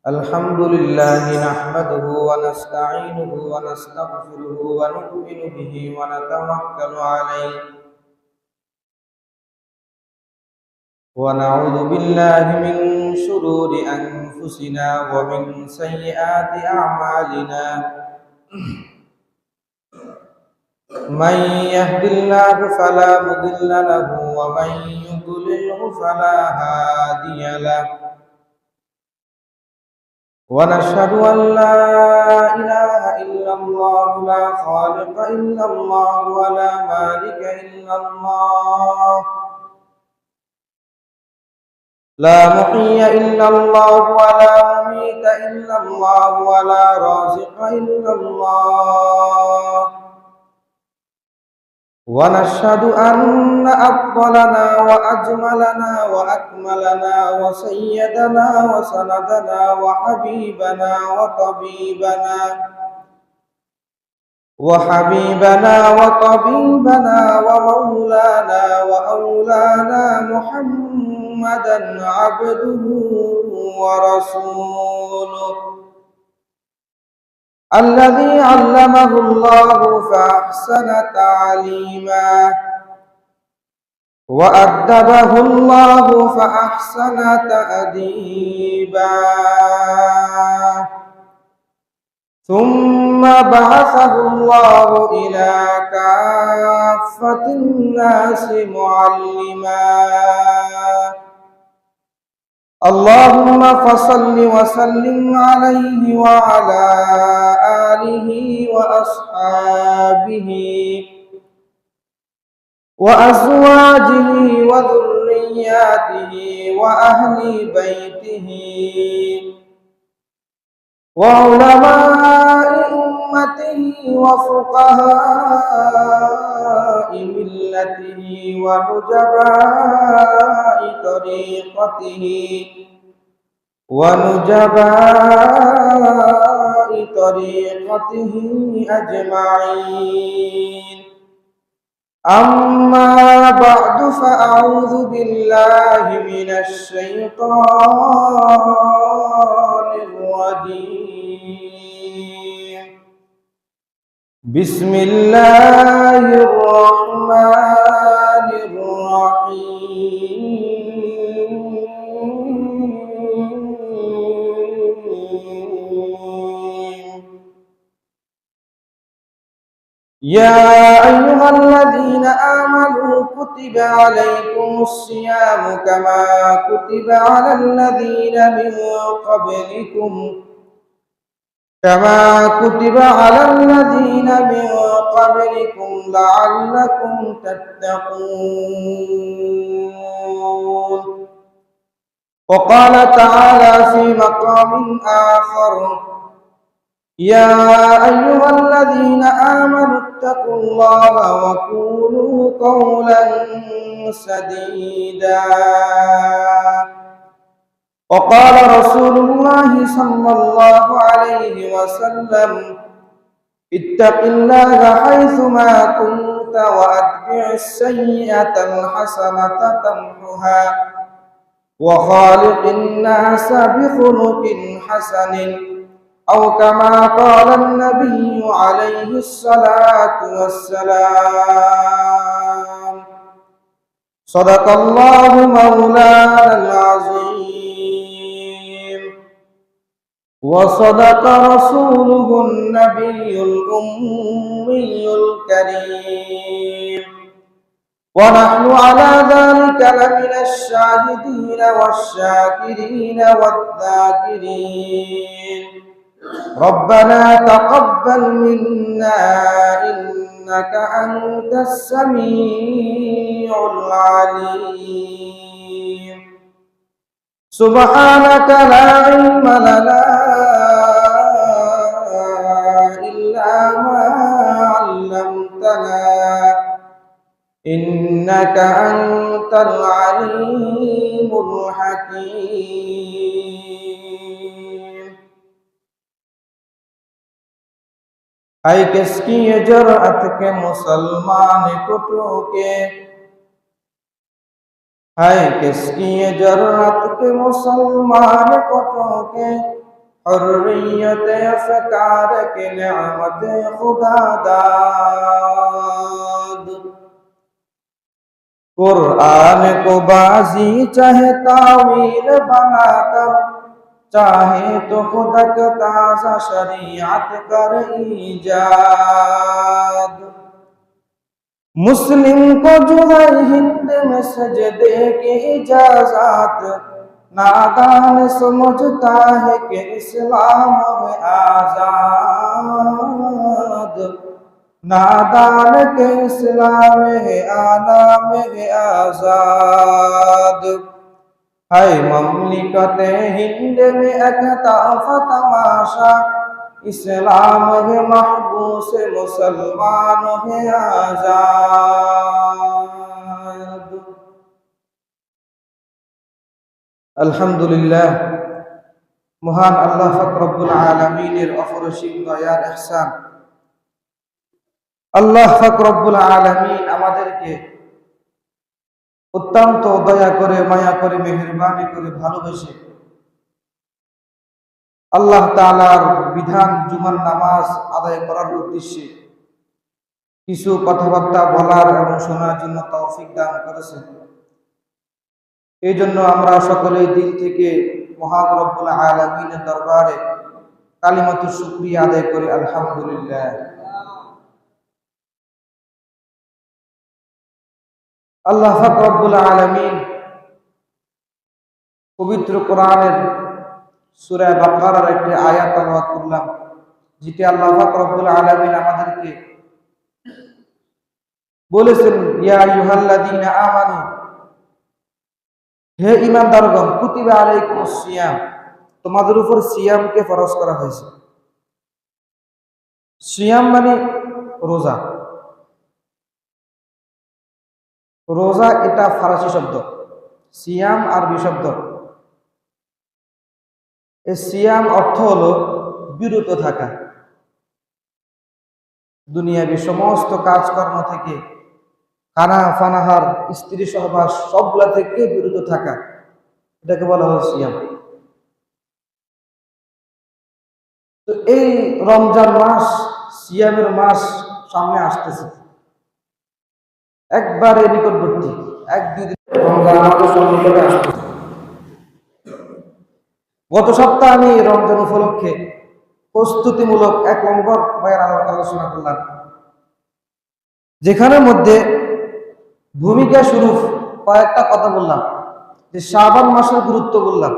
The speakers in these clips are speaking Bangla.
الحمد لله نحمده ونستعينه ونستغفره ونؤمن به ونتوكل عليه ونعوذ بالله من شرور أنفسنا ومن سيئات أعمالنا من يهد الله فلا مضل له ومن يضلله فلا هادي له ونشهد أن لا إله إلا الله لا خالق إلا الله ولا مالك إلا الله لا محيي إلا الله ولا مميت إلا الله ولا رازق إلا الله ونشهد أن أفضلنا وأجملنا وأكملنا وسيدنا وسندنا وحبيبنا وطبيبنا ومولانا وأولانا محمدا عبده ورسوله الذي علمه الله فأحسن تعليما وأدبه الله فأحسن تأديبا ثم بعثه الله إلى كافة الناس معلما اللهم فصل وسلم عليه وعلى آله وأصحابه وأزواجه وذرياته وأهل بيته وعلماء أمته وفقهاء ملته ونجباء طريقته أجمعين أما بعد فأعوذ بالله من الشيطان الرجيم بسم الله الرحمن الرحيم يا أيها الذين آمنوا كتب عليكم الصيام كما كتب على الذين من قبلكم لعلكم تتقون وقال تعالى في مقام آخر يا أيها الذين آمنوا اتقوا الله وقولوا قولا سديدا وقال رسول الله صلى الله عليه وسلم اتق الله حيثما كنت وأتبع السيئة الحسنة تمحها وخالق الناس بخلق حسن أو كما قال النبي عليه الصلاة والسلام صدق الله مولانا العظيم وصدق رسوله النبي الأمي الكريم ونحن على ذلك لمن الشاهدين والشاكرين والذاكرين ربنا تقبل منا إنك أنت السميع العليم سبحانك لا علم لنا إلا ما علمتنا إنك أنت العليم الحكيم है किसकी ये जरअत के मुसलमान को टोके है किसकी ये जरूरत के मुसलमान को टोके हुर्रियत अफ़कार के नेमत खुदा दाद। कुरान को बाजी चाहे तावील बनाकर, चाहे तो खुद का ताज़ा शरीयत कर ईजाद। मुस्लिम को जो है हिंद में सजदे की इजाजत, नादान समझता है कि इस्लाम है आजाद। नादान के इस्लाम है आलाम है आजाद। है ममलिकत हिंद में अकताफ तमाशा, इस्लाम है महबूस मुसलमान है आजाद। अल्हम्दुलिल्लाह, महान अल्लाह पाक रब्बुल आलमीनेर অপরিসীম দয়ার ইহসান। আল্লাহ পাক রব্বুল আলামিন আমাদেরকে অত্যন্ত দয়া করে, মায়া করে, মেহেরবানি করে, ভালোবেসে আল্লাহ তাআলার বিধান জুমার নামাজ আদায় করার উদ্দেশ্যে কিছু কথাবার্তা বলার এবং শোনার জন্য তৌফিক দান করেছেন। এই জন্য আমরা সকলেই দিল থেকে মহান রব্বুল আলামিনের দরবারে কালিমাতুশ শুকরিয়া আদায় করি, আলহামদুলিল্লাহ। আল্লাহ পাক রব্বুল আলামিন পবিত্র কোরআনের সূরা বাকারার একটি আয়াত তেলাওয়াত করলাম, যেটি আল্লাহ পাক রব্বুল আলামিন আমাদেরকে বলেছেন, ইয়া আইয়ুহাল্লাযীনা আমানু, হে ঈমানদারগণ, কুতিবা আলাইকুমুস সিয়াম, তোমাদের উপর সিয়ামকে ফরজ করা হয়েছে। সিয়াম মানে রোজা। রোজা এটা ফারসি শব্দ, সিয়াম আরবি শব্দ। এই সিয়াম অর্থ হলো বিরত থাকা, দুনিয়াবি সমস্ত কাজকর্ম থেকে, খানা ফানাহার, স্ত্রী সহবাস সবগুলা থেকে বিরত থাকা, এটাকে বলা হয় সিয়াম। তো এই রমজান মাস, সিয়ামের মাস সামনে আসতেছে, একবারে নিকটবর্তী, এক দুই দিন রমজান আমাদের সন্নিকটে আসতেছে। গত সপ্তাহে আমি রমজান উপলক্ষে প্রস্তুতিমূলক 1 নম্বর বয়ান আলোচনা করলাম, যেখানের মধ্যে ভূমিকা স্বরূপ কয়েকটা কথা বললাম, যে শাবান মাসের গুরুত্ব বললাম,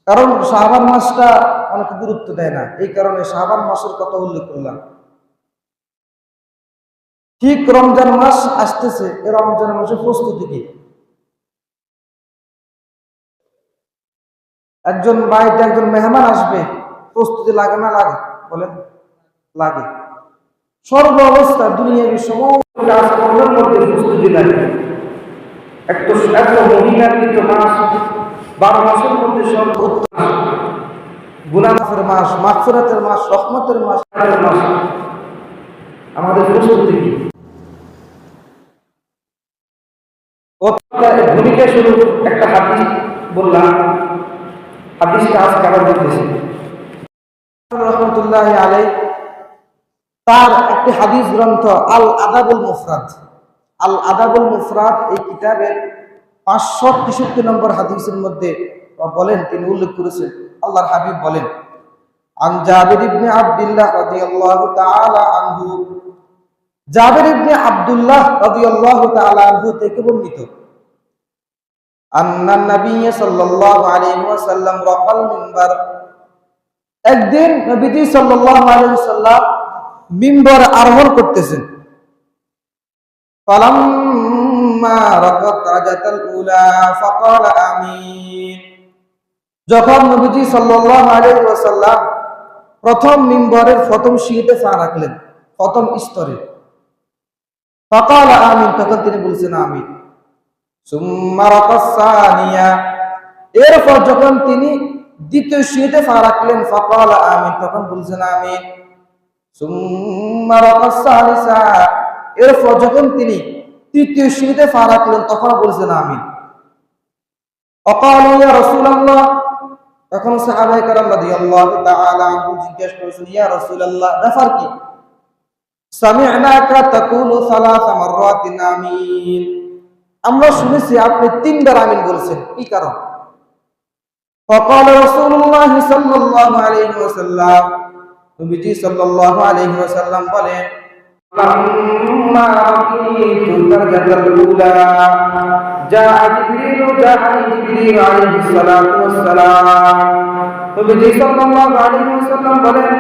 কারণ শাবান মাসটা অনেকে গুরুত্ব দেয় না, এই কারণে শাবান মাসের কথা উল্লেখ করলাম। ঠিক রমজান মাস আসতেছে, এই রমজান মাসের প্রস্তুতি কি? একজন বাড়িতে একজন মেহমান আসবে, প্রস্তুতি লাগে না লাগে? বলেন, লাগে। সর্ব অবস্থা দুনিয়ার সমস্ত কাজকর্মের মধ্যে প্রস্তুতি লাগে। এত মহিমান্বিত মাস, 12 মাসের মধ্যে সর্বোত্তম গুনাহ মাফের মাস, মাগফিরাতের মাস, রহমতের মাস, আমাদের প্রস্তুতি কি? ভূমিকা স্বরূপ একটা হাদিস বললাম, হাদিসটা আজকে আবার বলতেছি। রহমতুল্লাহ আলাইহি তার একটি হাদিস গ্রন্থ আল আদাবুল মুফরাদ, আল আদাবুল মুফরাদ এই কিতাবের 563 নম্বর হাদিসের মধ্যে বলেন, তিনি উল্লেখ করেছেন, আল্লাহর হাবিব বলেন, আন জাবির ইবনে আব্দুল্লাহ রাদিয়াল্লাহু তাআলা আনহু, জাবির ইবনে আব্দুল্লাহ রাদিয়াল্লাহু তাআলা আনহু থেকে বর্ণিত, আন্নান নবী সাল্লাল্লাহু আলাইহি ওয়াসাল্লাম রাকাল মিম্বার, একদিন নবীজি সাল্লাল্লাহু আলাইহি ওয়াসাল্লাম মিম্বার আরোহণ করতেছেন। ফালাম্মা রাকাত রাজাতাল উলা ফাকালা আমিন, যখন নবীজি সাল্লাল্লাহু আলাইহি ওয়াসাল্লাম প্রথম মিম্বরের প্রথম সিঁড়িতে পা রাখলেন, প্রথম স্তরে, ফাকালা আমিন, তখন তিনি বলছেন আমিন। সুম্মা রাকাস সানিয়া, এরপর যখন তিনি দ্বিতীয় সিঁড়িতে পা রাখলেন, ফাকালা আমিন, তখন বলছেন আমিন। সুম্মা রাকাস সালিসা, এরপর যখন তিনি তৃতীয় সিঁড়িতে পা রাখলেন, তখন বলছেন আমিন। অকালু ইয়া রাসূলুল্লাহ, তখন সাহাবায়ে কেরাম রাদিয়াল্লাহু তাআলা আনহু জিজ্ঞেস করেছেন, ইয়া রাসূলুল্লাহ, ব্যাপার কি? সামি'নাকা তাকুলু সালাসা মাররাতিন আমিন, আমরা শুনেছি আপনি তিনবার আমিন বলছেন, কি কারণ? فقال رسول الله صلى الله عليه وسلم, নবীজি সাল্লাল্লাহু আলাইহি ওয়াসাল্লাম বলেন, لما رأيت الدرجة الأولى جاء جبريل عليه الصلاة والسلام, নবীজি সাল্লাল্লাহু আলাইহি ওয়াসাল্লাম বলেন,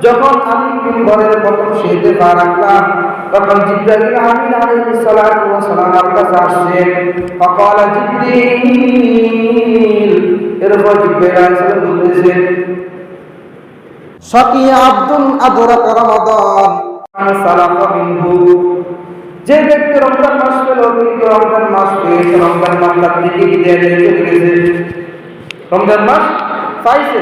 যখন আমি মিম্বরের প্রথম সিঁড়িতে পা রাখলাম তখন জিবরাইল আমিন আলাইহিস সালাতু ওয়াস সালাম আমার কাছে আসছেন। فقال জিবরিল, এরপর জিবরাইল আলাইহিস সালাম বলতেছেন, শাকিয়া আব্দুন আদরাকা রমাদান সালাফা মিনহু, যে ব্যক্তি রমজান মাস পেল কিন্তু রমজান মাস পেয়েছে, রমজান মাস তার থেকে বিদায় নিয়ে চলে গেছে, রমজান মাস পাইছে,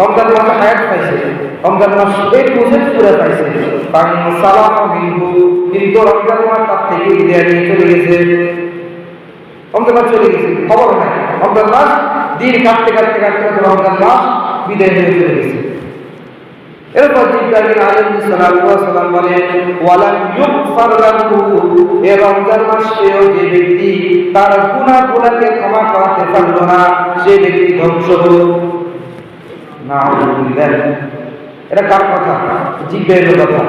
রমজান মাসে হায়াত পাইছে, রমজান মাস এই প্রজেক্ট পুরো পাইছে, কারণ সালাফা মিনহু, কিন্তু রমজান মাস তার থেকে বিদায় নিয়ে চলে গেছে, রমজান মাস চলে গেছে, খবর নাই, রমজান মাস দিন কাটতে কাটতে কাটতে রমজান মাস বিদায় নিয়ে চলে গেছে। এরপর জিবরাইল আলাইহিস সালাতু ওয়াস সালাম বলেন, ওয়ালাম ইউগফার লাহু, এই রমজান মাসেও যে ব্যক্তি তার গুনাহগুলোকে ক্ষমা করতে পারল না, সেই ব্যক্তি ধ্বংস হলো। নাউযুবিল্লাহ। এটা কার কথা? জিবরাইলের কথা।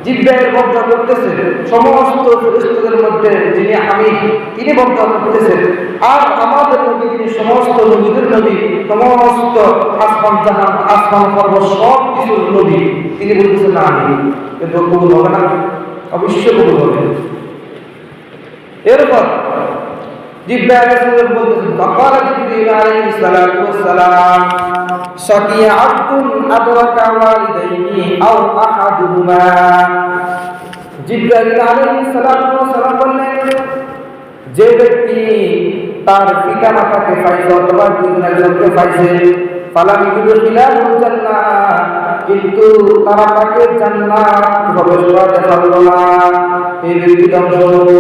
জিবরাইল বর্ণনা করতেছে সমস্ত ফেরেশতাদের মধ্যে যিনি হামিদ, তিনি বর্ণনা করতেছেন, আর আমাদের নবী যিনি সমস্ত নবীদের নবী, সমস্ত আসমান জাহান আসমান পর্বত সব কিছুর নবী, তিনি বলতেছেন না আমি, কিন্তু কবুল হবে না, অবশ্যই কবুল হবে। এরপর জিবরাইল আলাইহিস বলতেছেন, ফাকাল জিবরাইল আলাইহিস সালাতু ওয়াস সালাম, শাকিয়া আব্দুন আদরাকা ওয়ালিদাইহি আও আহাদুহুমা, জিবরাইল আলাইহিস সালাতু ওয়াস সালাম বললেন, যে ব্যক্তি তার পিতা মাতাকে পাইছে অথবা দুজনকে পাইছে, ফালাম ইউদখিলাহুল জান্নাহ, কিন্তু তারা তাকে জান্নাত প্রবেশ করাতে পারল না, এই ব্যক্তি ধ্বংস হলো।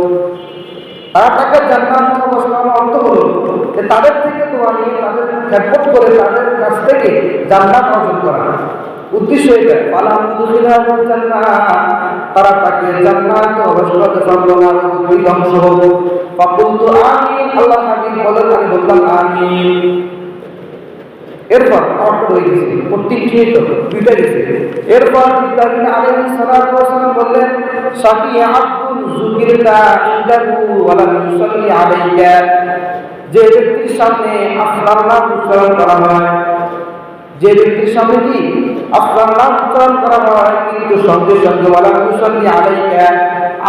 তারা তাকে জান্নাত প্রবেশ করানোর অর্থ হলো যে তাদের থেকে দোয়া নিয়ে, তাদের খেদমত করে, তাদের কাছ থেকে জান্নাত অর্জন করা, উদ্দেশ্য এটা। ফালাম ইউদখিলাহুল জান্নাহ, তারা তাকে জান্নাত প্রবেশ করাতে পারল না, ওই ধ্বংস হলো। ফাকুলতু আমিন, আল্লাহ হাবিব বলেন, আমি বললাম আমিন। এরপর অর্থ হয়ে গেছে, প্রত্যেকটি দুইটা গেছে। এরপর ইব্রাহিম আলাইহিস সালাতু ওয়াস সালাম বললেন, শাকিয়া আব্দুন যুকিরতা ইনদাহু ওয়া লাম ইউসাল্লি আলাইকা, যে ব্যক্তির সামনে আপনার নাম উচ্চারণ করা হয়, যে ব্যক্তির সামনে কি আপনার নাম উচ্চারণ করা হয় কিন্তু সঙ্গে সঙ্গে ওয়া লাম ইউসাল্লি আলাইকা,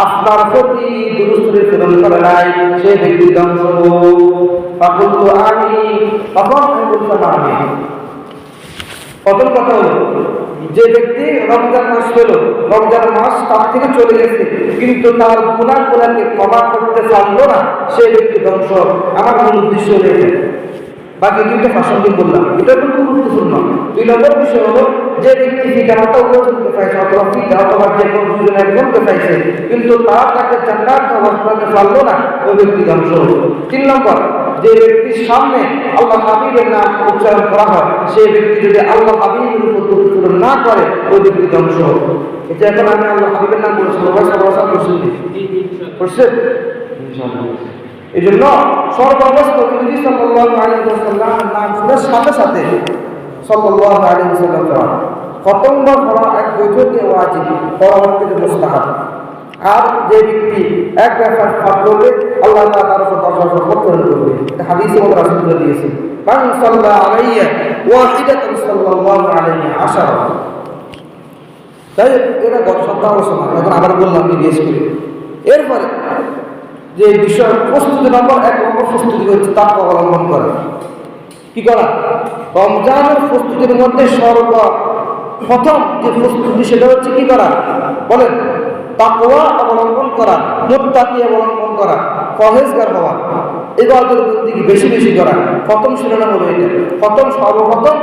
আপনার প্রতি দুরূদ প্রেরণ করে নাই, সেই ব্যক্তি ধ্বংস হলো। ফাকুলতু আমিন, তখন আমি বললাম আমিন। প্রথম কথা হলো, যে ব্যক্তি রমজান মাস পেল, রমজান মাস তার থেকে চলে গেছে কিন্তু তার গুনাহগুলোকে ক্ষমা করতে পারলো না, সেই ব্যক্তি ধ্বংস। আমার মূল উদ্দেশ্য হলো বাকি দুইটা প্রাসঙ্গিক বললাম, এটা কিন্তু গুরুত্বপূর্ণ। 2 নম্বর বিষয় হলো, যে ব্যক্তি পিতা মাতা উভয়জনকে পাইছে অথবা পিতা অথবা যে কোনো দুজন একজনকে পাইছে কিন্তু তার তাকে জান্নাত প্রবেশ করাতে পারলো না, ওই ব্যক্তি ধ্বংস হলো। 3 নম্বর, যে ব্যক্তির সামনে আল্লাহ হাবিবের নাম উচ্চারণ করা হয়, সেই ব্যক্তি যদি আল্লাহ হাবিবের উপর দরুদ না করে, ওই ব্যক্তি ধ্বংস হলো। এটা এখন আমি আল্লাহ হাবিবের নাম বলছি, এই জন্য সর্বাবস্থা নবী সাল্লাল্লাহু আলাইহি ওয়াসাল্লামের নাম শোনার সাথে সাথে সাল্লাল্লাহু আলাইহি ওয়াসাল্লাম পড়া, প্রথমবার পড়া এক বৈঠকে ওয়াজিব, পরবর্তীতে মুস্তাহাব। আর যে ব্যক্তি এক ব্যাপার পাপ করবে, আল্লাহ তাআলা তার উপর 10 বছর প্রতিদান করবে। এটা হাদিসে মধ্যে রাসূলুল্লাহ দিয়েছেন, মান সাল্লা আলাইয়া ওয়াহিদাতান সাল্লাল্লাহু আলাইহি আশারা। তাই এটা গত সপ্তাহ আলোচনা, এখন আবার বললাম জিজ্ঞেস করি। এরপরে যে বিষয় প্রস্তুতি নম্বর 1 নম্বর প্রস্তুতি হচ্ছে তাকওয়া অবলম্বন করা। কি করা? রমজানের প্রস্তুতির মধ্যে সর্বপ্রথম যে প্রস্তুতি সেটা হচ্ছে কি করা বলেন? তাকওয়া অবলম্বন করা, মুত্তাকি অবলম্বন করা, পরহেজগার হওয়া, ইবাদতের বন্দেগী বেশি বেশি করা। প্রথম শিরোনাম হলো এটা। প্রথম সর্বপ্রথম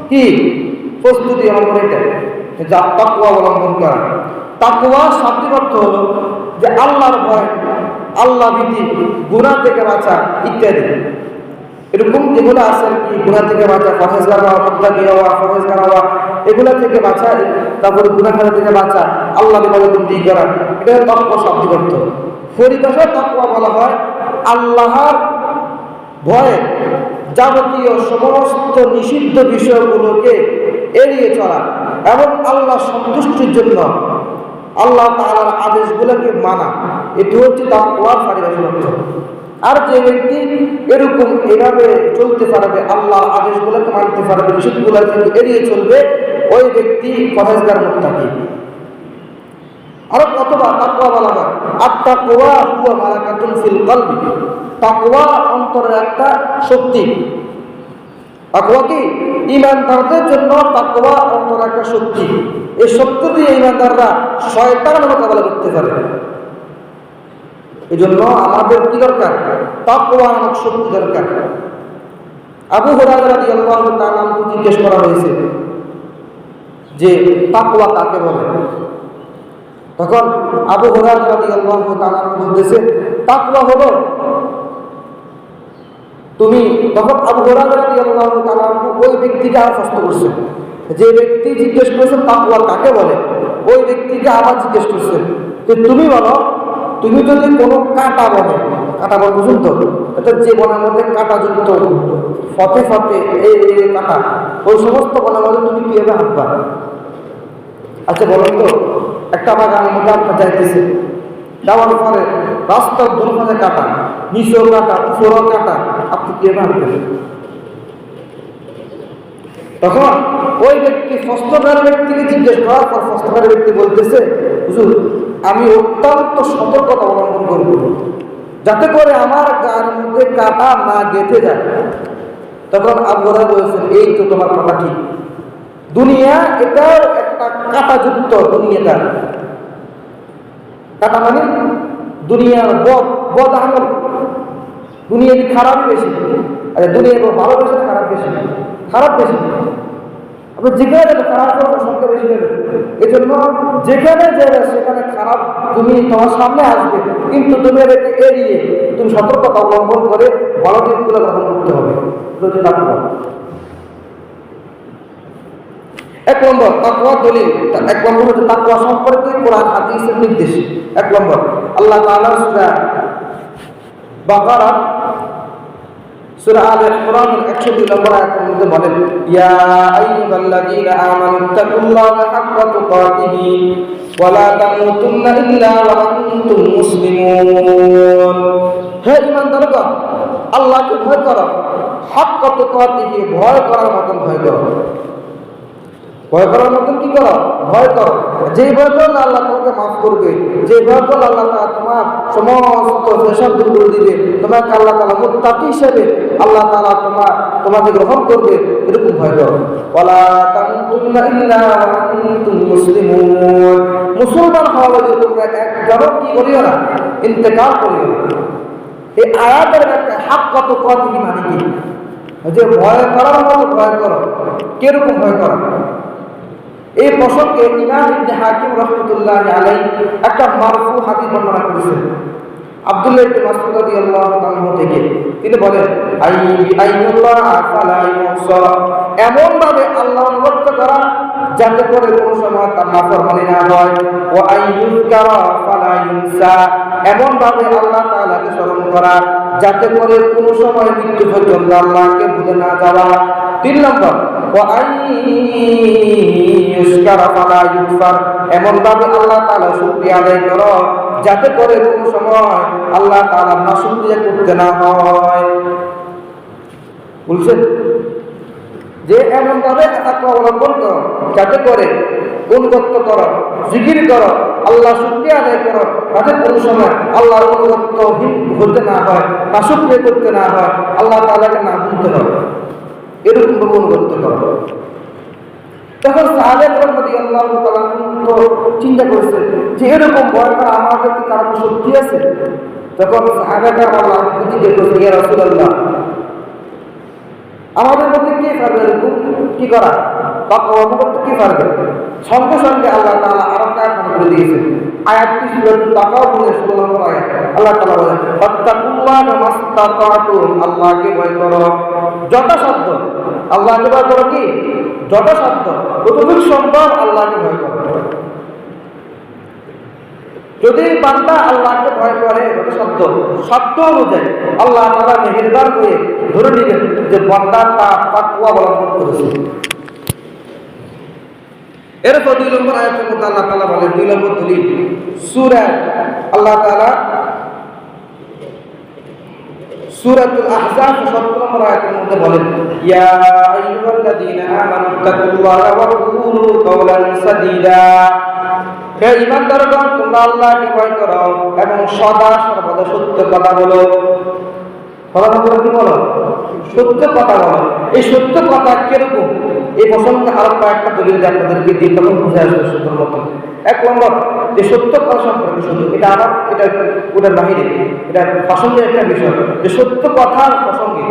কি প্রস্তুতি অবলম্বন এটা, যা তাকওয়া অবলম্বন করা। তাকওয়া শাব্দিক অর্থ হলো যে আল্লাহর ভয়, আল্লাহ ভীতি, গুনাহ থেকে বাঁচা ইত্যাদি। এরকম যেগুলো আছে কি গুনাহ থেকে বাঁচা, পরহেজগার হওয়া, মুত্তাকি হওয়া, পরহেজগার হওয়া, এগুলা থেকে বাঁচা, তারপরে গুনাহ থেকে বাঁচা, আল্লাহর ইবাদতবন্দি করা, এটা তাকওয়া শব্দের অর্থ। পরিভাষায় তাকওয়া বলা হয় আল্লাহর ভয়ে যাবতীয় সমস্ত নিষিদ্ধ বিষয়গুলোকে এড়িয়ে চলা এবং আল্লাহ সন্তুষ্টির জন্য আল্লাহ তাআলার আদেশগুলোকে মানা, এটি হচ্ছে তাকওয়ার পারিভাষিক অর্থ। আর যে ব্যক্তি এরকম এভাবে চলতে পারবে, আল্লাহর আদেশগুলোকে মানতে পারবে, নিষিদ্ধগুলো থেকে এড়িয়ে চলবে, ওই ব্যক্তি পরহেজগার মুত্তাকি। আরো কতবার তাকওয়া বলা হয় আত-তাকওয়া হুয়া মালাকাতুন ফিল কলবি, তাকওয়া অন্তরের একটা শক্তি। তাকওয়া কি? ঈমানদারদের জন্য তাকওয়া অন্তরের একটা শক্তি। এই শক্তি দিয়ে ঈমানদাররা শয়তানের মোকাবেলা করতে পারে। এই জন্য আমাদের কি দরকার? তাকওয়া নামক শক্তি দরকার। আবু হুরায়রা রাদিয়াল্লাহু তাআলা আনহু জিজ্ঞেস করা হয়েছে যে তাকওয়া কাকে বলে? তখন আবু হুরায়রা রাদিয়াল্লাহু তাআলা বলতেছে তাকওয়া হলো তুমি। তখন আবু হুরায়রা রাদিয়াল্লাহু তাআলা ওই ব্যক্তিকে আর প্রশ্ন করছেন, যে ব্যক্তি জিজ্ঞেস করেছেন তাকওয়া কাকে বলে, ওই ব্যক্তিকে আবার জিজ্ঞেস করছেন যে তুমি বলো, তুমি যদি কোনো কাঁটা বনে, কাঁটা বন বুঝুন তো, এটা যে বনের মধ্যে কাঁটা যুক্ত ফতে ফতে এই কাঁটা, ওই সমস্ত বনের মধ্যে তুমি কিভাবে হাঁটবা? আচ্ছা বলুন তো, একটা বাগানের মধ্যে আপনার যাইতেছে, যাওয়ার পরে রাস্তার দুপাশে কাঁটা, নিচেও কাঁটা, উপরেও কাঁটা, আপনি কিভাবে হাঁটবেন? তখন ওই ব্যক্তি ফস্তকার ব্যক্তিকে জিজ্ঞেস করার পর ফস্তকার ব্যক্তি বলতেছে হুজুর, আমি অত্যন্ত সতর্কতা অবলম্বন করব যাতে করে আমার গায়ের মধ্যে কাঁটা না গেঁথে যায়। তখন আবু হুরায়রা বলেছেন এই তো তোমার কথা ঠিক, দুনিয়া এটাও একটা কাঁটাযুক্ত, দুনিয়াটা কাঁটা মানে দুনিয়ার বদ আমল, দুনিয়া কি খারাপ বেশি? আরে দুনিয়া ভালো বেশি না খারাপ বেশি? খারাপ বেশি। আপনি যেখানে যাবে খারাপ করবো সংখ্যা বেশি নেবে। এই জন্য যেখানে যাবে সেখানে খারাপ তুমি তোমার সামনে আসবে, কিন্তু তুমি এটাকে এড়িয়ে তুমি সতর্কতা অবলম্বন করে ভালো দিকগুলো গ্রহণ করতে হবে। এক নম্বর তাকওয়া দলিল, এক নম্বর হচ্ছে তাকওয়া সম্পর্কে কোরআন হাদিসের নির্দেশ। এক নম্বর আল্লাহ তাআলা সূরা বাকারা সূরা আলে ইমরান 102 নম্বর আয়াতের মধ্যে বলেন ইয়া আইয়ুহাল্লাযীনা আমানুত্তাকুল্লাহা হাক্কা তুকাতিহি ওয়া লা তামুতুন্না ইল্লা ওয়া আনতুম মুসলিমুন। হে ঈমানদারগণ, আল্লাহকে ভয় করো, হাক্কা তুকাতিহি, ভয় করার মতন ভয় করো। ভয় করার মতন কি করো? ভয় করো। যে ভয় করলে আল্লাহ তোমাকে মাফ করবে, যে ভয় করলে আল্লাহ তাআলা তোমার সমস্ত পেশাব দূর করে দিবে, তোমাকে আল্লাহ তাআলা মুত্তাকি হিসেবে আল্লাহ তাআলা তোমাকে গ্রহণ করবে, এরকম ভয় করো। ওয়ালা তামুতুন্না ইল্লা ওয়া আনতুম মুসলিমুন, মুসলমান হওয়া যদি তোমরা একবারও কি করিও না, ইন্তেকাল করিও না। এই আয়াতের একটা হাক্কা তুকাতিহি মানে কি? যে ভয় করার মতো ভয় করো। কিরকম ভয় করো? এই প্রসঙ্গে ইমাম ইবনে হাকিম রাহমাতুল্লাহি আলাইহি একটা মারফু হাদিস বর্ণনা করেছেন আব্দুল্লাহ ইবনে মাসউদ রাদিয়াল্লাহু তাআলা থেকে। তিনি বলেন আইয়ুল্লাহ ফালা ইউসা, এমন ভাবে আল্লাহর অনুগত করা যাতে করে কোনো সময় তার নাফরমানি না হয়। ওয়া আইয়ুযকারা ফালা ইউনসা, এমন ভাবে আল্লাহ তাআলাকে স্মরণ করা যাতে করে কোনো সময় মৃত্যু পর্যন্ত আল্লাহকে ভুলে না যাওয়া। 3 নম্বর ওয়া আইয়ুশকারা ফালা ইউকফার, এমন ভাবে আল্লাহ তাআলা শুকরিয়া আদায় করো যাতে করে কোনো সময় আল্লাহ তাআলা নাশুকরিয়া করতে না হয়। বলছেন যে এমন ভাবে তাকওয়া অবলম্বন করো যাতে করে অনুগত্য করো, জিকির করো, আল্লাহ শুকরিয়া আদায় করো যাতে কোনো সময় আল্লাহর অনুগত্যহীন হতে না হয়, নাশুকরিয়া করতে না হয়, আল্লাহ তাআলাকে না ভুলতে হয়, এরকম ভাবে অনুগত্য করো। তখন সাহাবায়ে কেরাম রাদিয়াল্লাহু তাআলা চিন্তা করেছেন যে এরকম ভয় করা আমাদের কি কারো শক্তি আছে? তখন সাহাবায়ে কেরাম আল্লাহর প্রতি জিজ্ঞেস করলেন ইয়া রাসূলুল্লাহ, আমাদের মধ্যে কে পারবে এরকম কি করা? তাকওয়া অবলম্বন কে পারবে? সঙ্গে সঙ্গে আল্লাহ তাআলা আরেকটা আয়াত বলে দিয়েছেন। আয়াতটি সূরা তাকওয়া বলে 16 নম্বর আয়াত। আল্লাহ তাআলা বলেন ফাত্তাকুল্লাহ ফাত্তাকুল্লাহ মাস্তাতাতুম, আল্লাহকে ভয় করো যথাসাধ্য। আল্লাহকে ভয় করো কি যথাসাধ্য, যতটুকু সম্ভব আল্লাহকে ভয় করো। যদি বান্দা আল্লাহকে ভয় করে সাধ্য অনুযায়ী, আল্লাহ তাআলা মেহেরবান হয়ে ধরে নেবেন যে বান্দা তাকওয়া অবলম্বন করেছে। এরপর 2 নম্বর আয়াতের মধ্যে আল্লাহ তাআলা বলেন, 2 নম্বর দলিল সূরা আল্লাহ তাআলা সূরাতুল আহজাব 17 নম্বর আয়াতের মধ্যে বলেন, ইয়া আইয়ুহাল্লাযীনা আমানু তাকুল্লাহা ওয়া কুলু কাওলান সাদীদা। হে ঈমানদারগণ, তোমরা আল্লাহকে ভয় করো এবং সদা সর্বদা সত্য কথা বলো। কথা বলো কি বলো? সত্য কথা বলো। এই সত্য কথা কিরকম, এই প্রসঙ্গে আরো কয়েকটা দলিল আপনাদেরকে দিই, তখন বুঝে আসবে সত্যর মতো। 1 নম্বর, যে সত্য কথা সম্পর্কে শুধু এটা আমার এটা ওটার বাহিরে, এটা প্রসঙ্গের একটা বিষয়, যে সত্য কথার প্রসঙ্গে,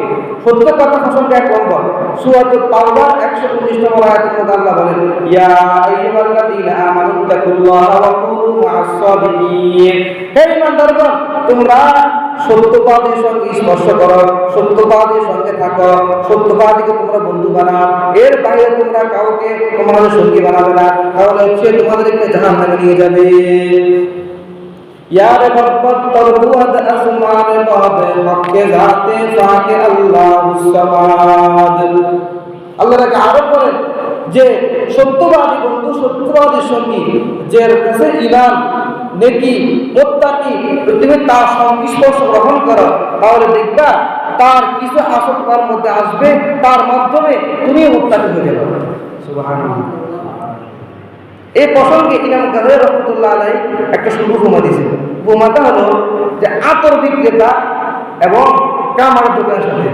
সত্য কথা প্রসঙ্গে 1 নম্বর সূরাতুত তাওবা 119 নম্বর আয়াতের মধ্যে আল্লাহ বলেন, ইয়া আইয়ুহাল্লাযীনা আমানু তাকুল্লাহা ওয়া কুনু মা'আস সাদিকিন। হে ঈমানদারগণ, তোমরা সত্যবাদীর সঙ্গে স্পর্শ করো, সত্যবাদীর সঙ্গে থাকো, সত্যবাদীকে তোমরা বন্ধু বানাও। এর বাইরে তোমরা কাউকে তোমাদের সঙ্গী বানাবে না, তাহলে সে তোমাদেরকে জাহান্নামে নিয়ে যাবে। ইয়ার মোহাম্মদ তরবুয়াদ আসমানে বাবে হকে জাতে ফাকে আল্লাহুস সামাদ। আল্লাহকে আরো বলেন যে সত্যবাদী বন্ধু, সত্যবাদীর সঙ্গী, যে কাছে ঈমান, নেকি, মুত্তাকি, তুমি তার সংস্পর্শ গ্রহণ করো, তাহলে দেখবা তার কিছু আসর তোমার মধ্যে আসবে, তার মাধ্যমে তুমি মুত্তাকি হয়ে যাবে। সুবহানাল্লাহ। এই প্রসঙ্গে ইমাম গাযযালী রাহমাতুল্লাহ আলাইহি একটা সুন্দর উপমা দিয়েছেন। উপমাটা হলো যে আতর বিক্রেতা এবং কামারের দোকানের সাথে,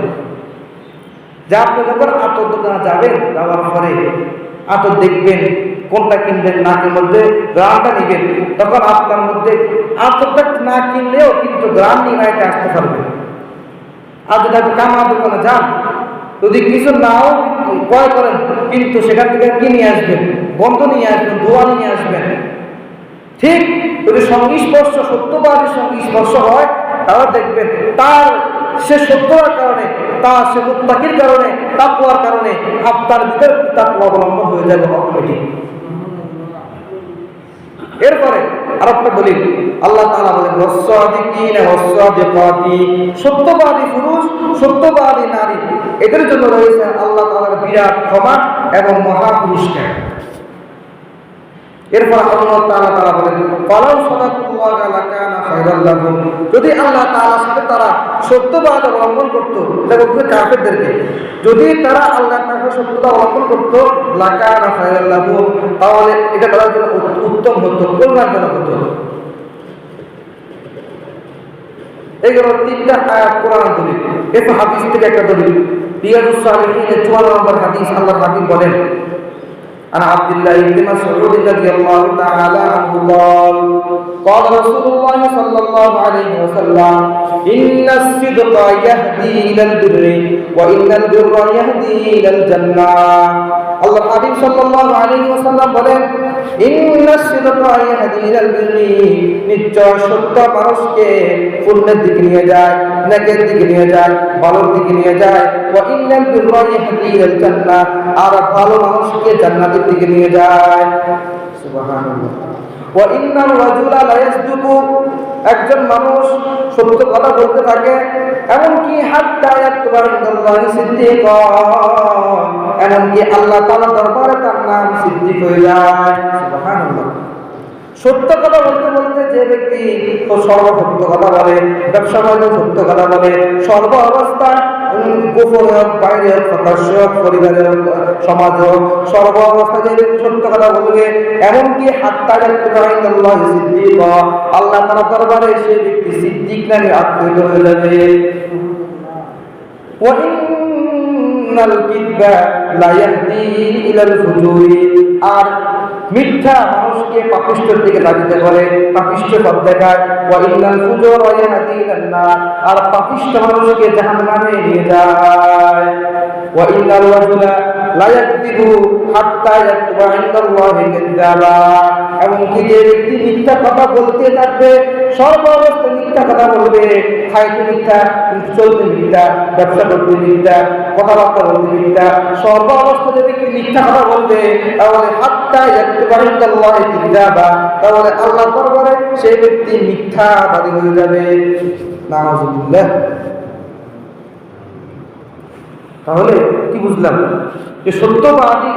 যে আপনি যখন আতর দোকানে যাবেন, যাওয়ার পরে আতর দেখবেন, কোনটা কিনবেন, নাকের মধ্যে গ্রামটা নিবেন, তখন আপনার মধ্যে আতরটা না কিনলেও কিন্তু গ্রাম নিয়ে নাইতে আসতে পারবে। আর যদি আপনি কামার দোকানে যান, যদি কিছু নাও ক্রয় করেন, কিন্তু সেখান থেকে কি নিয়ে আসবেন? বন্ধ নিয়ে আসবেন, ধোয়া নিয়ে আসবেন। ঠিক যদি সংস্পর্শ, সত্যবাদীর সংস্পর্শ হয়, তাহলে দেখবেন তার সে সত্যতার কারণে, তার সে মুত্তাকির কারণে, তাকওয়ার কারণে আপনার ভিতরে তাকওয়া অবলম্বন হয়ে যাবে অটোমেটিক। এরপরে আরেকটা দলিল আল্লাহ তাআলা বলেন, ওয়াস-সাদিকিনা ওয়াস-সাদিকাতি, সত্যবাদী পুরুষ, সত্যবাদী নারী, এদের জন্য রয়েছে আল্লাহ তাআলার বিরাট ক্ষমা এবং মহা পুরস্কার। এরপর আল্লাহ তাআলা বলেন, ফালাউ সাদাকুল্লাহা লাকানা খায়রাল লাহুম, যদি আল্লাহ তাআলার সাথে তারা সত্যবাদ অবলম্বন করত, দেখো কাফেরদেরকে, যদি তারা আল্লাহ তাআলার সত্যতা অবলম্বন করত, লাকানা খায়রাল লাহুম, তাহলে এটা তাদের জন্য উত্তম হতো, কল্যাণজনক হতো। এগুলো 3টা আয়াত কোরআন দলিল। এরপর হাদিস থেকে একটা দলিল, রিয়াদুস সালিহিনের 54 নম্বর হাদিস, আল্লাহর হাবিব বলেন, عن عبد الله بن مسعود رضي الله تعالى عنه قال قال رسول الله صلى الله عليه وسلم إن الصدق يهدي إلى البر وإن البر يهدي إلى الجنة। আল্লাহ হাবিব সাল্লাল্লাহু আলাইহি ওয়াসাল্লাম বলেন, ইন্নাস সিদকা ইয়াহদি ইলাল বিররি, নিশ্চয় সত্য মানুষকে পুণ্যের দিকে নিয়ে যায়, নেকের দিকে নিয়ে যায়, ভালোর দিকে নিয়ে যায়। ওয়া ইন্নাল বিররা ইয়াহদি ইলাল জান্নাহ, আর ভালো মানুষকে জান্নাতের দিকে নিয়ে যায়। সুবহানাল্লাহ। ওয়া ইন্নাল রাজুলা লা ইয়াসদুকু, একজন মানুষ সত্য কথা বলতে থাকে, এমনকি হাত্তা ইয়াকতুবা ইনদাল্লাহি সিদ্দিকা, এমনকি আল্লাহ তাআলার দরবারে তার নাম সিদ্দিক হয়ে যায়। সুবহানাল্লাহ। সত্য কথা বলতে বলতে যে ব্যক্তি সর্বসত্য কথা বলে, ব্যবসা বাণিজ্য সত্য কথা বলে, সর্ব অবস্থায় গোপনে হোক, বাইরে হোক, প্রকাশ্য হোক, পরিবারে হোক, সমাজ হোক, সর্ব অবস্থায় যে ব্যক্তি সত্য কথা বলবে, এমনকি হাত্তা ইয়াকতুবা ইনদাল্লাহি সিদ্দিকা, আল্লাহ তাআলার দরবারে সে ব্যক্তি সিদ্দিক নামে আখ্যায়িত হয়ে যাবে। ওয়া ইন্নাল কিযবা লা ইয়াহদি ইলাল ফুজুরি, আর মিথ্যা মানুষকে পাপিষ্ঠের দিকে দাবিতে করে, পাপিষ্ঠ পথ দেখায়। ওয়া ইন্নাল ফুজুরা ইয়াহদি ইলান নার, আর পাপিষ্ঠ মানুষকে জাহান্নামে নিয়ে যায়। ওয়া ইন্নাল রাজুলা লা ইয়াকযিবু হাত্তা ইয়াকতুবা ইনদাল্লাহি কাযযাবা, এমন কি যে ব্যক্তি মিথ্যা কথা বলতে থাকবে, সর্ব অবস্থায় মিথ্যা কথা বলবে, খাইতে মিথ্যা, কিন্তু চলতে মিথ্যা, ব্যবসা করতে মিথ্যা, কথাবার্তা বলতে মিথ্যা, সর্ব অবস্থা যদি মিথ্যা কথা বলবে, তাহলে হাত্তা ইয়াকতুবাল্লাহি কিযাবা, তাহলে আল্লাহর দরবারে সেই ব্যক্তি মিথ্যাবাদী হয়ে যাবে। নাউযুবিল্লাহ। তাহলে কি বুঝলাম? যে সত্যবাদী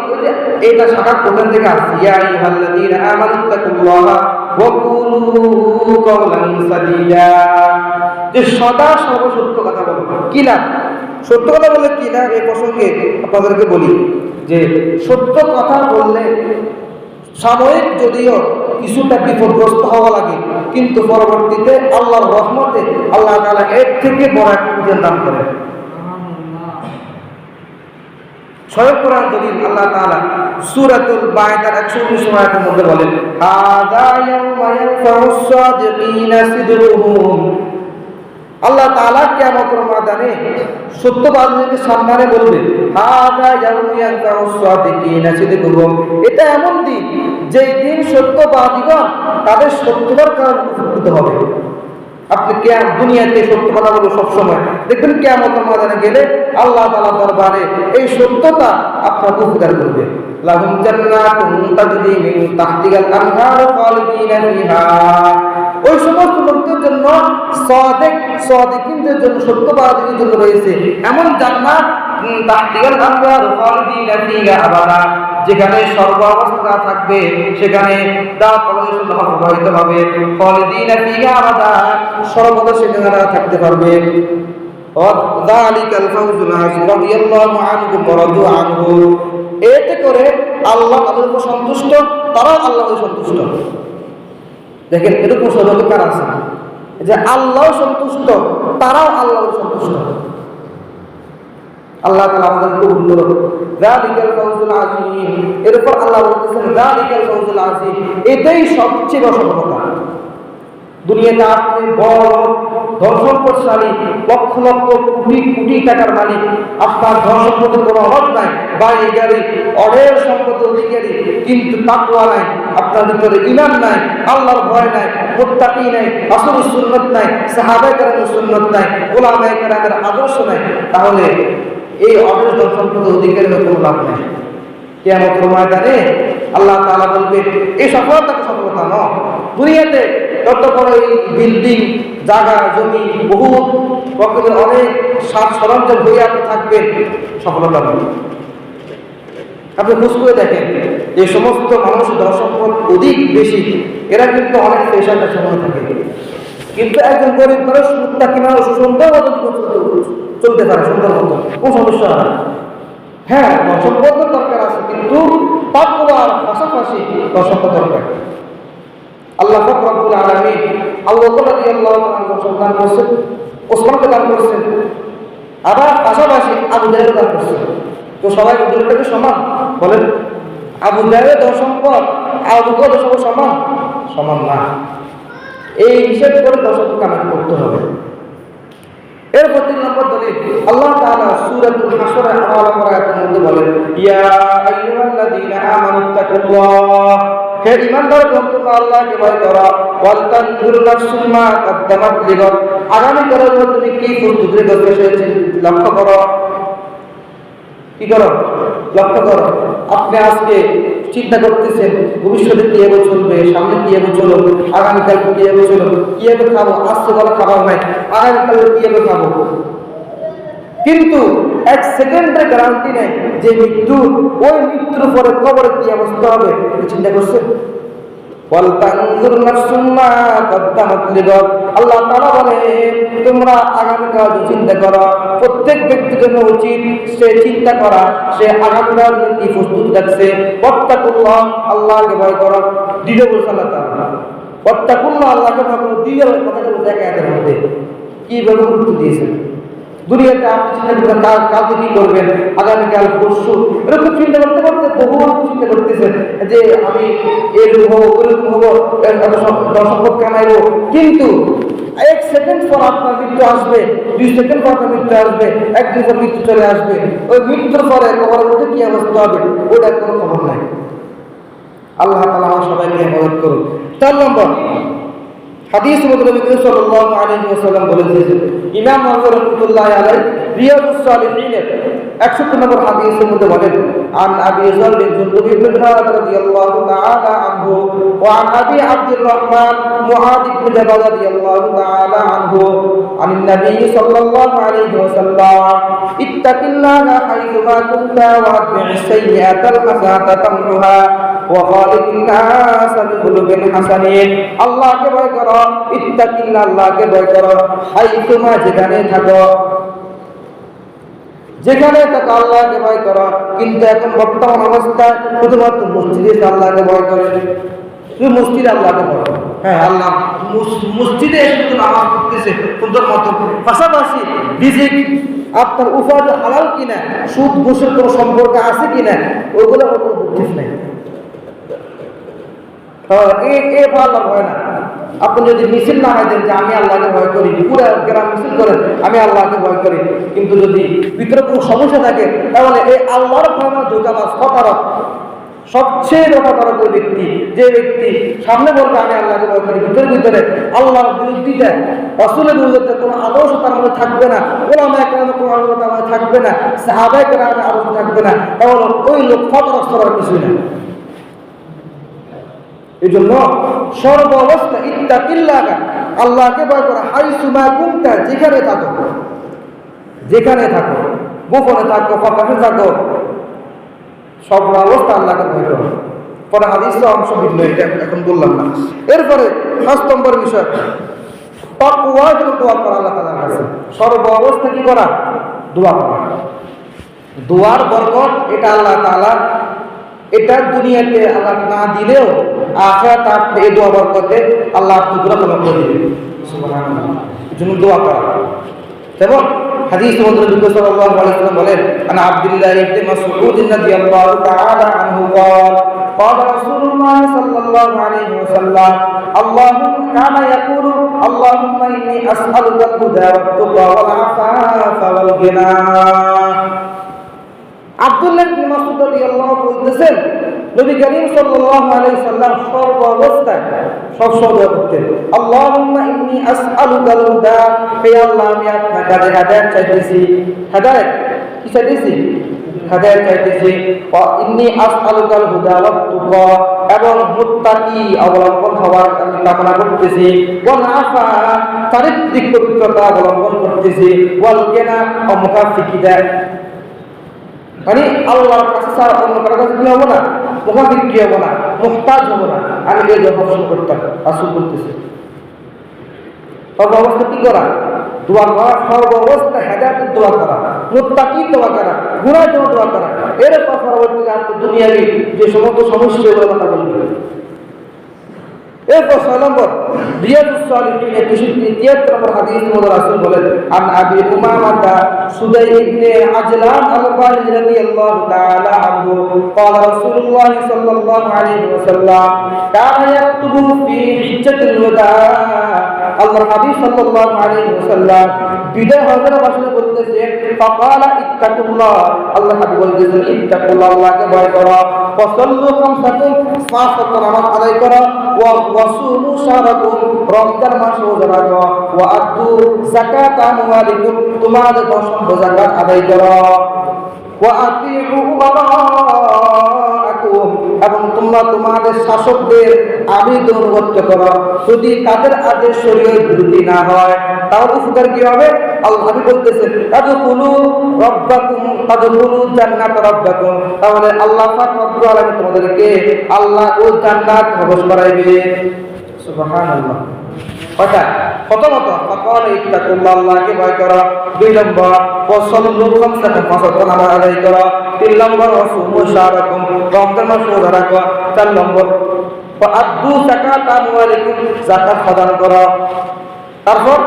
এটা শাখা কোথা থেকে আসছে? ইয়া আইয়ুহাল্লাযীনা আমানুত্তাকুল্লাহা ওয়া কুলু কাওলান সাদীদা, যে সদা সর্বসত্য কথা বলবো। কি না সত্য কথা বলে কি না, এই প্রসঙ্গে আপনাদেরকে বলি যে সত্য কথা বললে সাময়িক যদিও কিছুটা বিপদগ্রস্ত হওয়া লাগে, কিন্তু পরবর্তীতে আল্লাহর রহমতে আল্লাহ তাআলা এর থেকে বড় একটা বিজয় দান করেন। স্বয়ং কোরআন দলিল আল্লাহ তাআলা সূরাতুল বায়দার 119 আয়াতের মধ্যে বলেন, হাযা ইয়াউমা ইয়ানফাউস সাদিকিনা সিদকুহুম। আল্লাহ তাআলা কিয়ামতের ময়দানে সত্যবাদীদেরকে সম্মানে বলবেন, হাযা ইয়াউমা ইয়ানফাউস সাদিকিনা সিদকুহুম। এটা এমন দিন যেই দিন সত্যবাদীগণ তাদের সত্যতার কারণে উপকৃত হবে। আপনি দুনিয়াতে সত্য কথা বলবো সবসময়, দেখবেন কিয়ামতের ময়দানে গেলে আল্লাহ তাআলার দরবারে এই সত্যতা আপনাকে উপকার করবে। লাহুম জান্নাতুন তাজরি মিন তাহতিহাল আনহার খালিদিনা ফিহা। ওই সমস্ত লোকদের জন্য, সাদিকিনদের জন্য, সত্যবাদীদের জন্য রয়েছে এমন জান্নাত, তাহতিহাল আনহার খালিদিনা ফিহা আবাদা, যেখানে সর্ব অবস্থা থাকবে, সেখানে প্রবাহিত হবে। খালিদিনা ফিহা আবাদা, সর্বদা সেখানে থাকতে পারবে। যালিকাল ফাওজুল আযীম রাদিয়াল্লাহু আনহু ওয়া রাদু আনহু। এতে করে আল্লাহ তাদের উপর সন্তুষ্ট, তারাও আল্লাহর সন্তুষ্ট। দেখেন এরকম সৌভাগ্য কার আছে যে আল্লাহ সন্তুষ্ট, তারাও আল্লাহর সন্তুষ্ট। আল্লাহ তাআলা আমাদের কবুল করুন। যালিকাল ফাওজুল আযীম। এরপর আল্লাহ বলতেছেন যালিকাল ফাওজুল আযীম, এটাই সবচেয়ে বড় সফলতা। দুনিয়াতে আপনি বড় ধন সম্পদশালী, লক্ষ লক্ষ কোটি কোটি টাকার মালিক, আপনার ধন সম্পদের কোনো অভাব নাই, বাড়ি গাড়ি অঢেল সম্পদের অধিকারী, কিন্তু তাকওয়া নাই, আপনার ভিতরে ঈমান নাই, আল্লাহর ভয় নাই, মুত্তাকি নাই, রাসূলের সুন্নাত নাই, সাহাবায়ে কেরামের সুন্নাত নাই, উলামায়ে কেরামের আদর্শ নাই, তাহলে এই অঢেল ধন সম্পদের অধিকারীর কোনো লাভ নাই। কিয়ামতের ময়দানে আল্লাহ তাআলা বলবে এই সফলতা সফলতা নয়। দুনিয়াতে যত বড় বিল্ডিং, জায়গা জমি, বহু রকমের অনেক সাজ সরঞ্জাম হয়ে আপনি থাকবেন, সফলতা নয়। আপনি খোঁজ করে দেখেন যে সমস্ত মানুষ ধন সম্পদ অধিক বেশি, এরা কিন্তু অনেক পেশাদার সময় থাকে, কিন্তু একজন গরিব মানুষ মুত্তাকি মানুষ সুন্দর চলতে পারে, সুন্দর মতো, কোনো সমস্যা হয় না। হ্যাঁ, সম্পদ দরকার আছে, কিন্তু তাকওয়ার পাশাপাশি সম্পদ দরকার। আল্লাহ রাব্বুল আলামিন আল্লাহ রাদিয়াল্লাহু আনহু সন্তান করেছেন, ওসমানকে দান করেছেন, আবার পাশাপাশি আবু জাহেলকে দান করেছেন। তো সবাই দুটোটাকে সমান বলেন? আবু জাহেলের ধন সম্পদ আবু বকরের সম্পদ সমান? সমান না। এই হিসাব করে ধন সম্পদ কামাই করতে হবে। এরপর 3 নম্বর দলিল আল্লাহ তাআলা সূরাতুল হাসরের 11 নম্বর আয়াতের মধ্যে বলেন, ইয়া আইয়ুহাল্লাযীনা আমানুত্তাকুল্লাহ, হে ঈমানদারগণ তোমরা আল্লাহকে ভয় করো, ওয়াল তানজুর নাফসুম মা কদ্দামাত লিগাদ, আগামী কালের জন্য তুমি কি প্রস্তুতি রেখেছো সেটা লক্ষ্য করো। কি করো? লক্ষ্য করো। আপনি আজকে চিন্তা করতেছেন ভবিষ্যতে কিভাবে চলবে, সামনে কিভাবে চলবে, আগামীকাল কিভাবে চলবে, কিভাবে খাবো, আজকে বলা খাবার নাই, আগামীকাল কিভাবে খাবো। কিন্তু 1 সেকেন্ডের গ্যারান্টি নেই যে ওই মৃত্যুর পরে কবরে কি অবস্থা হবে, চিন্তা করছেন? আল্লাহ তাআলা বলে তোমরা আগামীকাল চিন্তা করো। প্রত্যেক ব্যক্তির জন্য উচিত সে চিন্তা করা, সে আগামীকাল কি প্রস্তুত রাখছে। ওয়াত্তাকুল্লাহ, আল্লাহকে ভয় করো। দ্বিতীয় বলছে আল্লাহ তাআলা ওয়াত্তাকুল্লাহ, আল্লাহকে ভয় করো। দ্বিতীয় কথাটা বলতে একের মধ্যে কিভাবে গুরুত্ব দিয়েছেন। দুনিয়াতে আপনি চিন্তা করবেন কালকে কি করবেন, আগামীকাল পরশু, এরকম চিন্তা করতে করতে বহু চিন্তা করতেছেন যে আমি এরকম হবো, ওরকম হবো, সম্পদ কামাইবো। কিন্তু 1 সেকেন্ড পর আপনার মৃত্যু আসবে, 2 সেকেন্ড পর আপনার মৃত্যু আসবে, 1 দিন পর মৃত্যু চলে আসবে। ওই মৃত্যুর পরে কবরের মধ্যে কি অবস্থা হবে ওটার কোনো খবর নাই। আল্লাহ তাআলা আমার সবাইকে হেফাজত করুন। 4 নম্বর হাদিস মধ্যে নবী করিম সাল্লাল্লাহু আলাইহি ওয়াসাল্লাম বলেছেন, ইমাম নাওয়াবী রাহমাতুল্লাহি আলাইহি রিয়াদুস সালিহিনের 61 নম্বর হাদিসের মধ্যে বলেন, আন আবি যার বিন জুনদুব ইবনে জুনাদ রাদিয়াল্লাহু তাআলা আনহু ওয়া আন আবি আব্দুর রাহমান মুআদ ইবনে জাবাল রাদিয়াল্লাহু তাআলা আনহু আন নবী সাল্লাল্লাহু আলাইহি ওয়াসাল্লাম ইত্তাকিল্লাহা হাইথুমা কুনতা ওয়া আতবি'is সাইয়্যাতাল হাসানাতা তামহুহা ওয়া খালিকিন নাস বিখুলুকিন হাসানিন। আল্লাহকে ভয় করো, ইত্তাকিল্লাহ, আল্লাহকে ভয় করো, হাইথুমা, যেখানে থাকো, যেখানে থাকো আল্লাহকে ভয় করো। কিন্তু এখন বর্তমান অবস্থায় শুধুমাত্র মসজিদে আল্লাহকে ভয় করে, তুই মসজিদে আল্লাহকে ভয় করো। হ্যাঁ, আল্লাহ মসজিদে শুধু নামাজ পড়তেছে সুন্দর মতো, পাশাপাশি রিজিক আপনার উপার্জন হালাল কিনা, সুদ ঘুষের কোনো সম্পর্ক আছে কিনা, ওগুলো কোনো বুদ্ধি নেই। আল্লাহ ভয় না। আপনি যদি মিছিল না হয় দেন যে আমি আল্লাহকে ভয় করি, পুরো গ্রাম মিছিল করেন আমি আল্লাহকে ভয় করি, কিন্তু যদি ভিতরে কোনো সমস্যা থাকে তাহলে এই আল্লাহর ভয় না ধোঁকাবাজ, প্রতারক, সবচেয়ে প্রতারক ওই ব্যক্তি যে ব্যক্তি সামনে বলবে আমি আল্লাহকে ভয় করি, ভিতরে ভিতরে আল্লাহর বিরুদ্ধিতা, রাসূলের বিরুদ্ধে কোনো আদর্শ তার মধ্যে থাকবে না, উলামায়ে কেরামের কোনো আদর্শ তার মধ্যে থাকবে না, সাহাবায়ে কেরামের আদর্শ থাকবে না, তাহলে ওই লোক প্রতারক ছাড়া কিছুই না। এই জন্য সর্ব অবস্থা ইত্তাকিল্লাহ, আল্লাহকে ভয় করা, হাইসুমা কুনতা, যেখানে থাকো, যেখানে থাকো, গোপনে থাকো, প্রকাশে থাকো, সব অবস্থা আল্লাহকে ভয় করো। পরে হাদিসের অংশ ভিন্ন, এটা এখন বললাম না। এরপরে 5 নম্বর বিষয়, তাকওয়া, দোয়া করা আল্লাহ তাআলার কাছে। সর্ব অবস্থা কি করা? দোয়া করা। দোয়ার বরকত এটা আল্লাহ তাআলা, এটা দুনিয়াতে আল্লাহ না দিলেও আখিরাতে আপনি এই দোয়া বরকতে আল্লাহ আপনাকে ক্ষমা করে দিবেন। সুবহানাল্লাহ। এজন্য দোয়া করা। যেমন হাদিস মধ্যে নবী সাল্লাল্লাহু আলাইহি ওয়াসাল্লাম বলেন, আনা আব্দুল্লাহ ইবনে মাসউদ রাদিয়াল্লাহু তাআলা আনহু قال قال رسول الله صلى الله عليه وسلم اللهم كان يقول اللهم اني اسالك الهدى والتقى والعفاف والغنى। আব্দুল্লাহ ইবনে মাসউদ রাদিয়াল্লাহু আনহু বলতেছেন, নবী করিম সাল্লাল্লাহু আলাইহি সাল্লাম সর্ব অবস্থায় সবসময় দোয়া করতেন, আল্লাহুম্মা ইন্নী আসআলুকাল হুদা, হে আল্লাহ আমি আপনার কাছে হেদায়েত চাইতেছি। হেদায়েত কি চাইতেছি? হেদায়েত চাইতেছি। ওয়া ইন্নী আসআলুকাল হুদা ওয়াত তুকা, এবং মুত্তাকি অবলম্বন হওয়ার আমি কামনা করতেছি। ওয়াল আফা, চারিত্রিক পবিত্রতা অবলম্বন করতেছি। ওয়াল গিনা, অমুখাফিকিদা, মানে আল্লাহর কাছে ছাড়া অন্য কারো কাছে কি হবো না, মুখাফিক কি হবো না, মুহতাজ হবো না। আমি এই দোয়া করতাম, রাসূল বলতেছে। সর্ব অবস্থা কি করা? দোয়া করা। সর্ব অবস্থা হেদায়েতের দোয়া করা, মুত্তাকির দোয়া করা, গুনাহের জন্য দোয়া করা। এরপর পরবর্তীতে আপনি দুনিয়াবি যে সমস্ত সমস্যা এগুলো কথা বলবেন। এরপর 6 নম্বর, রিয়াদুস সালিহিনের 73 নম্বর হাদিস মধ্যে রাসূল বলেন, আন আবি উমামাতা সুদাই ইবনে আজলান আল-বারি রাদিয়াল্লাহু তাআলা আনহু قال رسول الله صلى الله عليه وسلم كان يكتب في حجة الوداع। আল্লাহর হাবিব সাল্লাল্লাহু আলাইহি ওয়াসাল্লাম বিদায় হজের ভাষণে বলতেছেন, ফাকালা ইত্তাকুল্লাহ, আল্লাহর হাবিব বলতেছেন ইত্তাকুল্লাহ, আল্লাহকে ভয় করো, ফাসাল্লু খামসাকুম, 5 ওয়াক্ত নামাজ আদায় করো, ওয়াসুমু শাহরাকুম, রমজান মাস রোজা রাখো, ওয়া আদু যাকাতা আমওয়ালিকুম, তোমাদের সম্পদ যাকাত আদায় করো, ওয়া আতিউ উমারাআকুম, এবং তোমরা তোমাদের শাসকদের আদেশ অনুগত করো। যদি তাদের আদেশ শরীয়তের বিরোধী না হয় তাহলে উপকার কি হবে? আল্লাহ নবী বলতেছেন, তাদখুলু রাব্বাকুম, তাদখুলু জান্নাত রাব্বাকুম, তাহলে আল্লাহ পাক রব্বুল আলামিন তোমাদেরকে আল্লাহ ও জান্নাত প্রবেশ করাইবে। সুবহানাল্লাহ। প্রথমত ফাকাল ইত্তাকুল্লাহ, আল্লাহকে ভয় করো। 2 নম্বর ওয়াসাল্লু খামসাকুম, 5 ওয়াক্ত নামাজ আদায় করো। 3 নম্বর ওয়াসুমু শাহরাকুম, রমজান মাস রোজা রাখো। 4 নম্বর ওয়াআদু যাকাতা আমওয়ালিকুম, যাকাত প্রদান করো। তারপর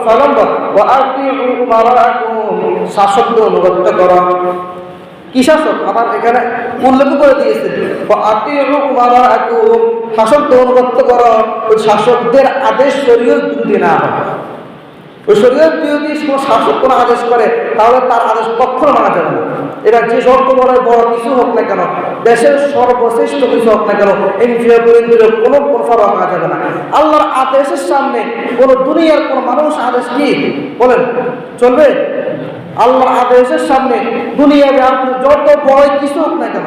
6 নম্বর ওয়াআতিউ উমারাআকুম, শাসকদের অনুগত করো। কি শাসক? আবার এখানে উল্লেখ করে দিয়েছে, ওয়াআতিউ উমারাআকুম, শাসকদের অনুগত করো, ওই শাসকদের আদেশ শরীয়ত বিরোধী না হয়। ওই শরীয়ত বিরোধী কোনো শাসক কোনো আদেশ করে তাহলে তার আদেশ কখনো মানা যাবে না। এটা যে শর্ত বড় বড় কিছু হোক না কেন, দেশের সর্বশ্রেষ্ঠ কিছু হোক না কেন, কোনো পরোয়া করা যাবে না। আল্লাহর আদেশের সামনে কোনো দুনিয়ার কোনো মানুষ আদেশ কি বলেন চলবে? আল্লাহর আদেশের সামনে দুনিয়াতে আপনি যত বড় কিছু হোক না কেন,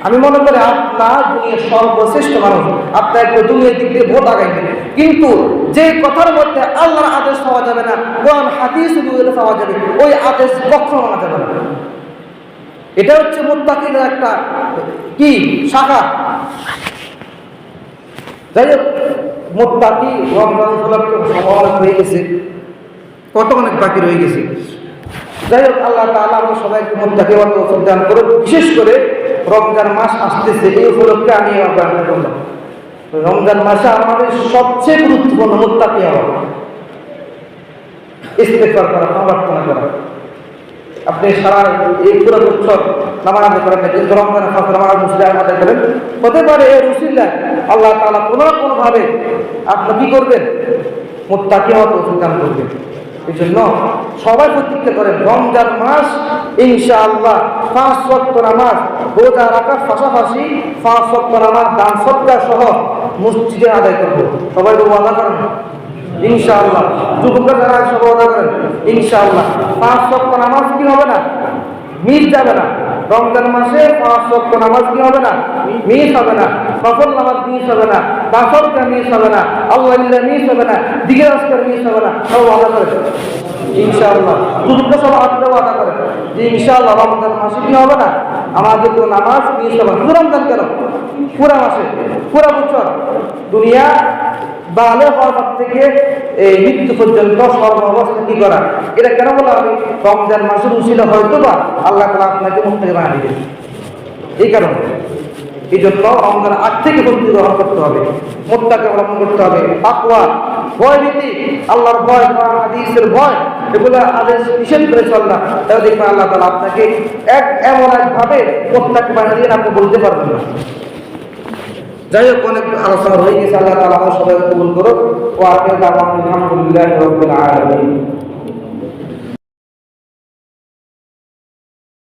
আমি মনে করি আপনার দুনিয়ার সর্বশ্রেষ্ঠ মানুষ, আপনার একটা দুনিয়ার দিক দিয়ে ভোট আগাইবেন, কিন্তু যে কথার মধ্যে আল্লাহর আদেশ পাওয়া যাবে না, কোরআন হাদিস পাওয়া যাবে, ওই আদেশ কখনো মানা যাবে না। এটা হচ্ছে মুত্তাকিদের একটা কি শাখা। যাই হোক, মুত্তাকি রমজান উপলক্ষে সময় হয়ে গেছে, কত অনেক বাকি রয়ে গেছে। যাই হোক, আল্লাহ তাআলা আমরা সবাইকে মুত্তাকি হওয়ার তৌফিক দান করুন। বিশেষ করে রমজান মাস আসতেছে, এই উপলক্ষে আমি আহ্বান করলাম, রমজান মাসে আমাদের সবচেয়ে গুরুত্বপূর্ণ মুত্তাকি হওয়া, ইস্তেগফার করা, প্রার্থনা করা। আপনি সারা এই পুরো বছর নামাজ করেন না, কিন্তু রমজানের ফাঁকে নামাজ মুসলিম আদায় করেন, হতে পারে এর উসিলায় আল্লাহ তাআলা কোনো না কোনোভাবে আপনি কি করবেন, মুত্তাকি হওয়ার তৌফিক দান করবেন। এই জন্য সবাই প্রতিজ্ঞা করেন, রমজান মাস ইনশাআল্লাহ 5 ওয়াক্ত নামাজ রোজা রাখার পাশাপাশি 5 ওয়াক্ত নামাজ দান সদকা সহ মসজিদে আদায় করবো। সবাই তো ওয়াদা করেন ইনশাআল্লাহ। যুবকরা যারা সব ওয়াদা করেন ইনশাআল্লাহ 5 ওয়াক্ত নামাজ কি হবে না, মিস যাবে না। রমজান মাসে 5 ওয়াক্ত নামাজ কি হবে না, মিস হবে না। নফল নামাজ মিস হবে না, তাসাদকা মিস হবে না, আল্লাহ মিস হবে না, জিকির আজকার মিস হবে না। সব ওয়াদা করেন ইনশাআল্লাহ। যুবকরা সব আত্মীয় ওয়াদা করেন যে ইনশাআল্লাহ রমজান মাসে কি হবে না, আমাদের তো নামাজ মিস হবে না। শুধু রমজান কেন, পুরা মাসে, পুরা বছর, দুনিয়া বালে হওয়ার থেকে এই মৃত্যু পর্যন্ত সর্ব অবস্থা কি করা। এটা কেন বলা হবে, রমজান মাসের উসিলা হয়তো বা আল্লাহ তাআলা আপনাকে মুক্তি বানিয়ে দিবেন। এই কারণে এই জন্য রমজান আগ থেকে প্রস্তুতি গ্রহণ করতে হবে, মুত্তাকি অবলম্বন করতে হবে, তাকওয়া, ভয় ভীতি, আল্লাহর ভয়, কোরআন হাদিসের ভয়, এগুলো আদেশ নিষেধ করে চলনা। তাহলে দেখবেন আল্লাহ তাআলা আপনাকে এমন একভাবে মুত্তাকি বানিয়ে দিবেন আপনি বলতে পারবেন না। যাই হোক, অনেক আলোচনা হয়ে গেছে। আল্লাহ তাআলা সবাই কবুল করুক। ওয়া আখিরু দাওয়ানা আলহামদুলিল্লাহি রাব্বিল আলামিন।